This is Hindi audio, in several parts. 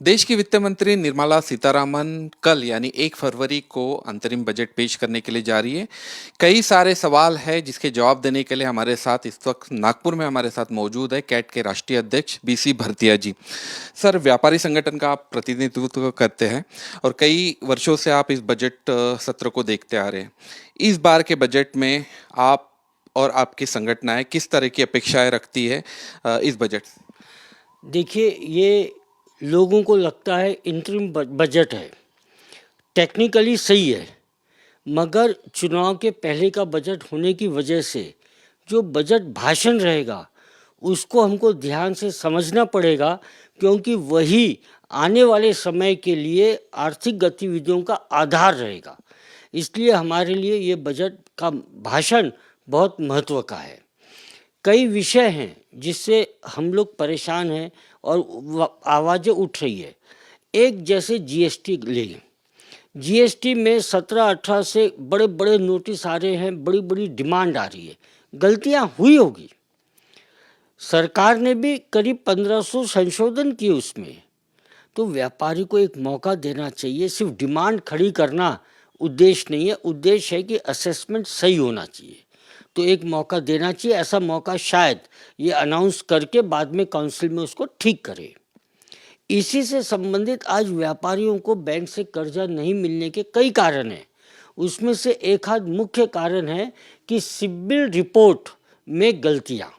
देश की वित्त मंत्री निर्मला सीतारामन कल यानी 1 फरवरी को अंतरिम बजट पेश करने के लिए जा रही है। कई सारे सवाल हैं जिसके जवाब देने के लिए हमारे साथ इस वक्त नागपुर में हमारे साथ मौजूद है कैट के राष्ट्रीय अध्यक्ष बीसी भरतिया जी। सर, व्यापारी संगठन का आप प्रतिनिधित्व करते हैं और कई वर्षों से आप इस बजट सत्र को देखते आ रहे हैं। इस बार के बजट में आप और आपकी संगठनाएं किस तरह की अपेक्षाएं रखती है इस बजट से? देखिए, ये लोगों को लगता है इंटरिम बजट है, टेक्निकली सही है, मगर चुनाव के पहले का बजट होने की वजह से जो बजट भाषण रहेगा उसको हमको ध्यान से समझना पड़ेगा, क्योंकि वही आने वाले समय के लिए आर्थिक गतिविधियों का आधार रहेगा। इसलिए हमारे लिए ये बजट का भाषण बहुत महत्व का है। कई विषय हैं जिससे हम लोग परेशान हैं और आवाज़ें उठ रही है। एक जैसे जीएसटी ले, जीएसटी में 17-18 से बड़े बड़े नोटिस आ रहे हैं, बड़ी बड़ी डिमांड आ रही है। गलतियां हुई होगी, सरकार ने भी करीब 1500 संशोधन किए उसमें, तो व्यापारी को एक मौका देना चाहिए। सिर्फ डिमांड खड़ी करना उद्देश्य नहीं है, उद्देश्य है कि असेसमेंट सही होना चाहिए, तो एक मौका देना चाहिए। ऐसा मौका शायद ये अनाउंस करके बाद में काउंसिल में उसको ठीक करे। इसी से संबंधित आज व्यापारियों को बैंक से कर्जा नहीं मिलने के कई कारण हैं। उसमें से एक आध मुख्य कारण है कि सिबिल रिपोर्ट में गलतियां,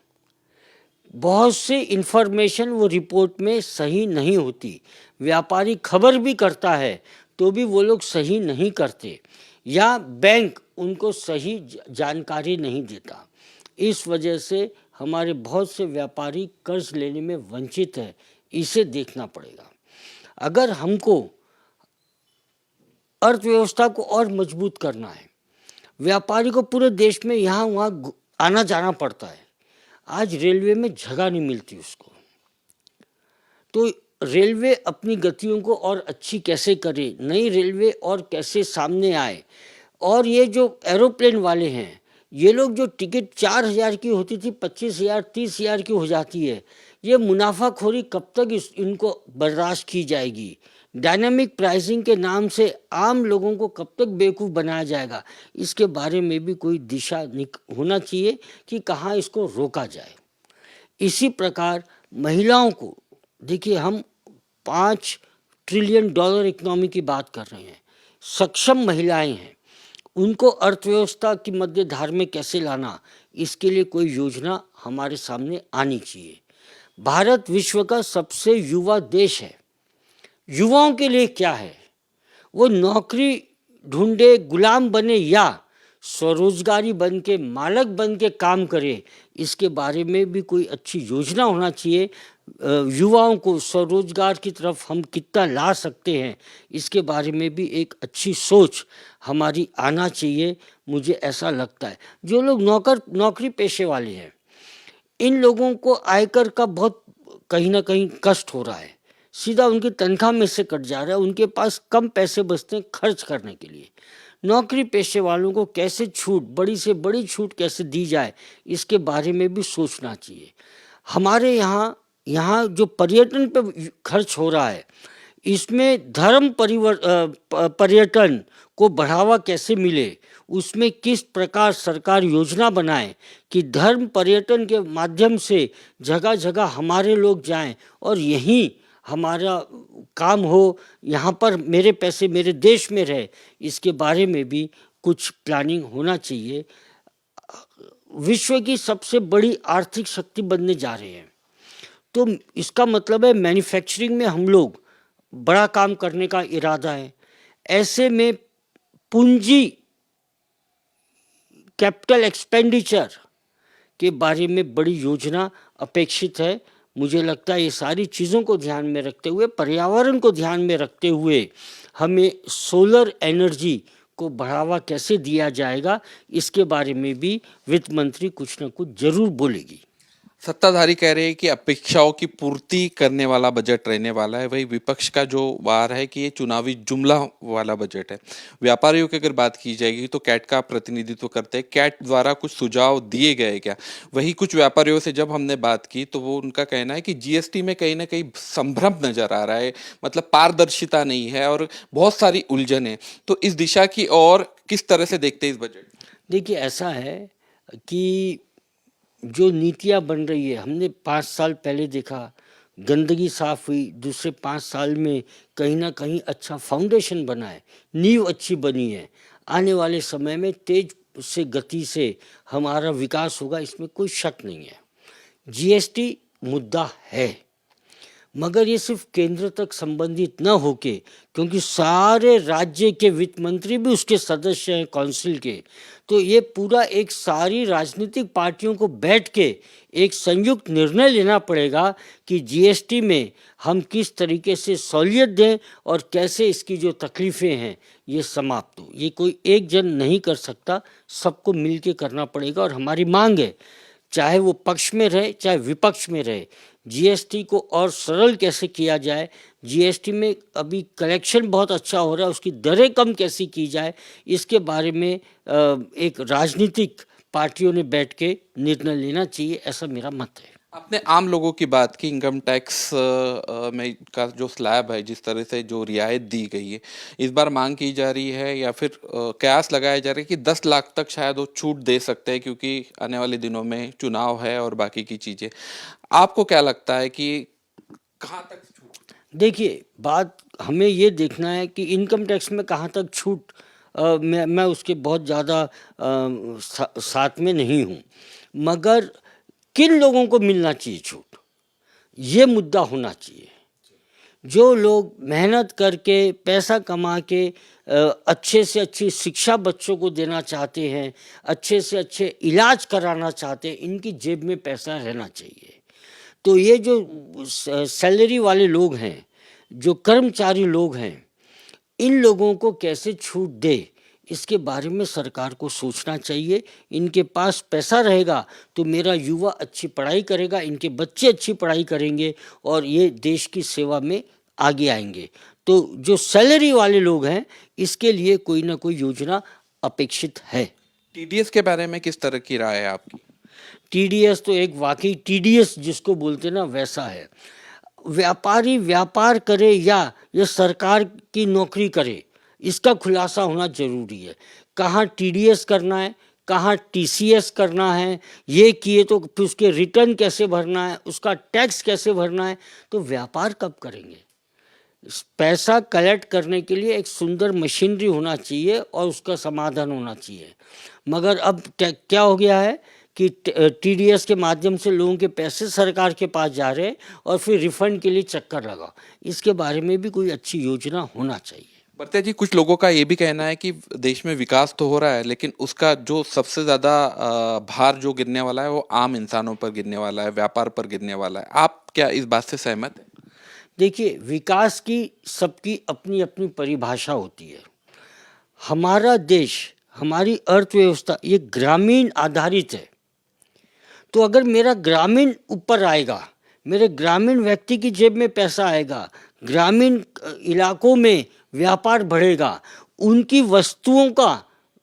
बहुत सी इंफॉर्मेशन वो रिपोर्ट में सही नहीं होती। व्यापारी खबर भी करता है तो भी वो लोग सही नहीं करते, या बैंक उनको सही जानकारी नहीं देता। इस वजह से हमारे बहुत से व्यापारी कर्ज लेने में वंचित है। इसे देखना पड़ेगा। अगर हमको अर्थव्यवस्था को और मजबूत करना है, व्यापारी को पूरे देश में यहाँ वहाँ आना जाना पड़ता है। आज रेलवे में जगह नहीं मिलती उसको, तो रेलवे अपनी गतियों को और अच्छी कैसे करे, नई रेलवे और कैसे सामने आए। और ये जो एरोप्लेन वाले हैं, ये लोग जो टिकट 4,000 की होती थी 25,000 30,000 की हो जाती है। ये मुनाफाखोरी कब तक इनको बर्दाश्त की जाएगी? डायनामिक प्राइसिंग के नाम से आम लोगों को कब तक बेवकूफ़ बनाया जाएगा? इसके बारे में भी कोई दिशा होना चाहिए कि कहाँ इसको रोका जाए। इसी प्रकार महिलाओं को देखिए, हम 5 ट्रिलियन डॉलर इकोनॉमी की बात कर रहे हैं। सक्षम महिलाएं हैं, उनको अर्थव्यवस्था की मध्य धार में कैसे लाना, इसके लिए कोई योजना हमारे सामने आनी चाहिए। भारत विश्व का सबसे युवा देश है। युवाओं के लिए क्या है, वो नौकरी ढूंढे, गुलाम बने या स्वरोजगारी बन के, मालक बन के काम करे, इसके बारे में भी कोई अच्छी योजना होना चाहिए। युवाओं को स्वरोजगार की तरफ हम कितना ला सकते हैं, इसके बारे में भी एक अच्छी सोच हमारी आना चाहिए। मुझे ऐसा लगता है जो लोग नौकरी पेशे वाले हैं, इन लोगों को आयकर का बहुत कहीं ना कहीं कष्ट हो रहा है। सीधा उनकी तनख्वाह में से कट जा रहा है, उनके पास कम पैसे बचते हैं खर्च करने के लिए। नौकरी पेशे वालों को कैसे छूट, बड़ी से बड़ी छूट कैसे दी जाए, इसके बारे में भी सोचना चाहिए। हमारे यहाँ जो पर्यटन पे खर्च हो रहा है, इसमें पर्यटन को बढ़ावा कैसे मिले, उसमें किस प्रकार सरकार योजना बनाए कि धर्म पर्यटन के माध्यम से जगह जगह हमारे लोग जाएं और यहीं हमारा काम हो, यहाँ पर मेरे पैसे मेरे देश में रहे, इसके बारे में भी कुछ प्लानिंग होना चाहिए। विश्व की सबसे बड़ी आर्थिक शक्ति बनने जा रहे हैं, तो इसका मतलब है मैन्युफैक्चरिंग में हम लोग बड़ा काम करने का इरादा है। ऐसे में पूंजी, कैपिटल एक्सपेंडिचर के बारे में बड़ी योजना अपेक्षित है। मुझे लगता है ये सारी चीज़ों को ध्यान में रखते हुए, पर्यावरण को ध्यान में रखते हुए, हमें सोलर एनर्जी को बढ़ावा कैसे दिया जाएगा, इसके बारे में भी वित्त मंत्री कुछ न कुछ जरूर बोलेगी। सत्ताधारी कह रहे हैं कि अपेक्षाओं की पूर्ति करने वाला बजट रहने वाला है, वही विपक्ष का जो वार है कि ये चुनावी जुमला वाला बजट है। व्यापारियों की अगर बात की जाएगी तो कैट का प्रतिनिधित्व करते हैं, कैट द्वारा कुछ सुझाव दिए गए क्या? वही कुछ व्यापारियों से जब हमने बात की तो वो उनका कहना है कि जीएसटी में कहीं ना कहीं संभ्रम नजर आ रहा है, मतलब पारदर्शिता नहीं है और बहुत सारी उलझन है। तो इस दिशा की ओर किस तरह से देखते हैं इस बजट? देखिए, ऐसा है कि जो नीतियाँ बन रही है, हमने 5 साल पहले देखा, गंदगी साफ हुई, दूसरे 5 साल में कहीं ना कहीं अच्छा फाउंडेशन बना है, नींव अच्छी बनी है। आने वाले समय में तेज से गति से हमारा विकास होगा, इसमें कोई शक नहीं है। जीएसटी मुद्दा है, मगर ये सिर्फ केंद्र तक संबंधित न होके, क्योंकि सारे राज्य के वित्त मंत्री भी उसके सदस्य हैं काउंसिल के, तो ये पूरा एक सारी राजनीतिक पार्टियों को बैठ के एक संयुक्त निर्णय लेना पड़ेगा कि जीएसटी में हम किस तरीके से सहूलियत दें और कैसे इसकी जो तकलीफ़ें हैं ये समाप्त हो। ये कोई एक जन नहीं कर सकता, सबको मिल के करना पड़ेगा। और हमारी मांग है, चाहे वो पक्ष में रहे चाहे विपक्ष में रहे, जीएसटी को और सरल कैसे किया जाए, जीएसटी में अभी कलेक्शन बहुत अच्छा हो रहा है, उसकी दरें कम कैसे की जाए, इसके बारे में एक राजनीतिक पार्टियों ने बैठ के निर्णय लेना चाहिए, ऐसा मेरा मत है। आपने आम लोगों की बात की, इनकम टैक्स में का जो स्लैब है, जिस तरह से जो रियायत दी गई है, इस बार मांग की जा रही है या फिर कयास लगाया जा रहा है कि 10 लाख तक शायद वो छूट दे सकते हैं, क्योंकि आने वाले दिनों में चुनाव है और बाकी की चीजें। आपको क्या लगता है कि कहाँ तक छूट? देखिए, बात हमें ये देखना है कि इनकम टैक्स में कहाँ तक छूट, मैं उसके बहुत ज़्यादा साथ में नहीं हूँ, मगर किन लोगों को मिलना चाहिए छूट, ये मुद्दा होना चाहिए। जो लोग मेहनत करके पैसा कमा के अच्छे से अच्छी शिक्षा बच्चों को देना चाहते हैं, अच्छे से अच्छे इलाज कराना चाहते हैं, इनकी जेब में पैसा रहना चाहिए। तो ये जो सैलरी वाले लोग हैं, जो कर्मचारी लोग हैं, इन लोगों को कैसे छूट दे, इसके बारे में सरकार को सोचना चाहिए। इनके पास पैसा रहेगा तो मेरा युवा अच्छी पढ़ाई करेगा, इनके बच्चे अच्छी पढ़ाई करेंगे और ये देश की सेवा में आगे आएंगे। तो जो सैलरी वाले लोग हैं, इसके लिए कोई ना कोई योजना अपेक्षित है। टीडीएस के बारे में किस तरह की राय है आपकी? टीडीएस तो एक वाकई टीडीएस जिसको बोलते ना वैसा है। व्यापारी व्यापार करे या ये सरकार की नौकरी करे, इसका खुलासा होना जरूरी है। कहाँ टीडीएस करना है, कहाँ टीसीएस करना है, ये किए तो फिर उसके रिटर्न कैसे भरना है, उसका टैक्स कैसे भरना है, तो व्यापार कब करेंगे? पैसा कलेक्ट करने के लिए एक सुंदर मशीनरी होना चाहिए और उसका समाधान होना चाहिए। मगर अब क्या हो गया है कि टीडीएस के माध्यम से लोगों के पैसे सरकार के पास जा रहे हैं और फिर रिफंड के लिए चक्कर लगा। इसके बारे में भी कोई अच्छी योजना होना चाहिए। भरते जी, कुछ लोगों का ये भी कहना है कि देश में विकास तो हो रहा है, लेकिन उसका जो सबसे ज्यादा भार जो गिरने वाला है वो आम इंसानों पर गिरने वाला है, व्यापार पर गिरने वाला है। आप क्या इस बात से सहमत हैं? देखिए, विकास की सबकी अपनी अपनी परिभाषा होती है। हमारा देश, हमारी अर्थव्यवस्था ये ग्रामीण आधारित है। तो अगर मेरा ग्रामीण ऊपर आएगा, मेरे ग्रामीण व्यक्ति की जेब में पैसा आएगा, ग्रामीण इलाकों में व्यापार बढ़ेगा, उनकी वस्तुओं का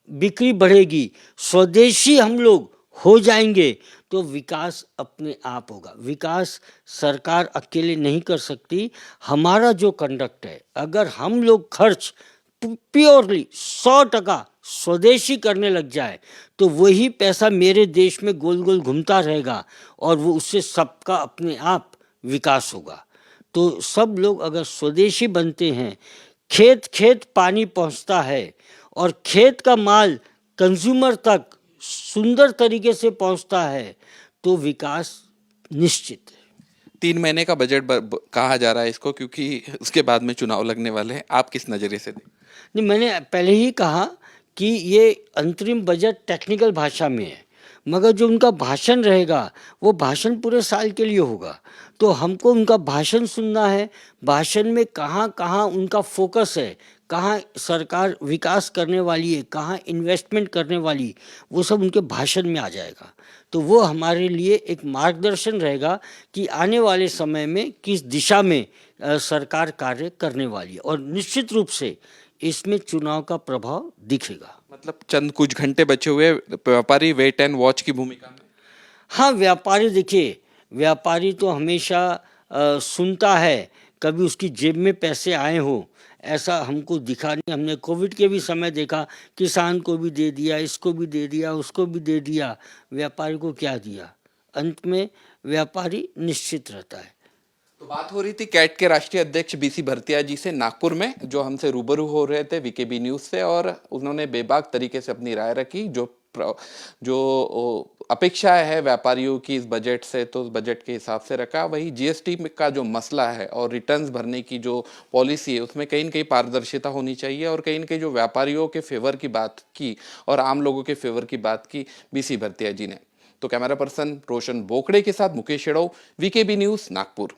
बिक्री बढ़ेगी, स्वदेशी हम लोग हो जाएंगे, तो विकास अपने आप होगा। विकास सरकार अकेले नहीं कर सकती। हमारा जो कंडक्ट है, अगर हम लोग खर्च प्योरली 100% स्वदेशी करने लग जाए, तो वही पैसा मेरे देश में गोल गोल घूमता रहेगा और वो उससे सबका अपने आप विकास होगा। तो सब लोग अगर स्वदेशी बनते हैं, खेत खेत पानी पहुंचता है और खेत का माल कंज्यूमर तक सुंदर तरीके से पहुंचता है, तो विकास निश्चित है। 3 महीने का बजट कहा जा रहा है इसको, क्योंकि उसके बाद में चुनाव लगने वाले हैं। आप किस नजरिए से देखें? नहीं, मैंने पहले ही कहा कि ये अंतरिम बजट टेक्निकल भाषा में है, मगर जो उनका भाषण रहेगा वो भाषण पूरे साल के लिए होगा। तो हमको उनका भाषण सुनना है, भाषण में कहाँ कहाँ उनका फोकस है, कहाँ सरकार विकास करने वाली है, कहाँ इन्वेस्टमेंट करने वाली, वो सब उनके भाषण में आ जाएगा। तो तो वो हमारे लिए एक मार्गदर्शन रहेगा कि आने वाले समय में किस दिशा में सरकार कार्य करने वाली है, और निश्चित रूप से इसमें चुनाव का प्रभाव दिखेगा। मतलब चंद कुछ घंटे बचे हुए, व्यापारी वेट एंड वॉच की भूमिका में। हाँ, व्यापारी देखिए, व्यापारी तो हमेशा सुनता है, कभी उसकी जेब में पैसे आए हों ऐसा हमको दिखा नहीं। हमने कोविड के भी समय देखा, किसान को भी दे दिया, इसको भी दे दिया, उसको भी दे दिया, व्यापारी को क्या दिया? अंत में व्यापारी निश्चित रहता है। तो बात हो रही थी कैट के राष्ट्रीय अध्यक्ष बीसी भरतिया जी से नागपुर में, जो हमसे रूबरू हो रहे थे वीकेबी न्यूज से, और उन्होंने बेबाक तरीके से अपनी राय रखी। जो अपेक्षा है व्यापारियों की इस बजट से, तो उस बजट के हिसाब से रखा। वही जीएसटी का जो मसला है और रिटर्न्स भरने की जो पॉलिसी है, उसमें कहीं न कहीं पारदर्शिता होनी चाहिए, और कहीं न कहीं जो व्यापारियों के फेवर की बात की और आम लोगों के फेवर की बात की बीसी भरतिया जी ने। तो कैमरा पर्सन रोशन बोकड़े के साथ मुकेश शेड़ो, वीकेबी न्यूज, नागपुर।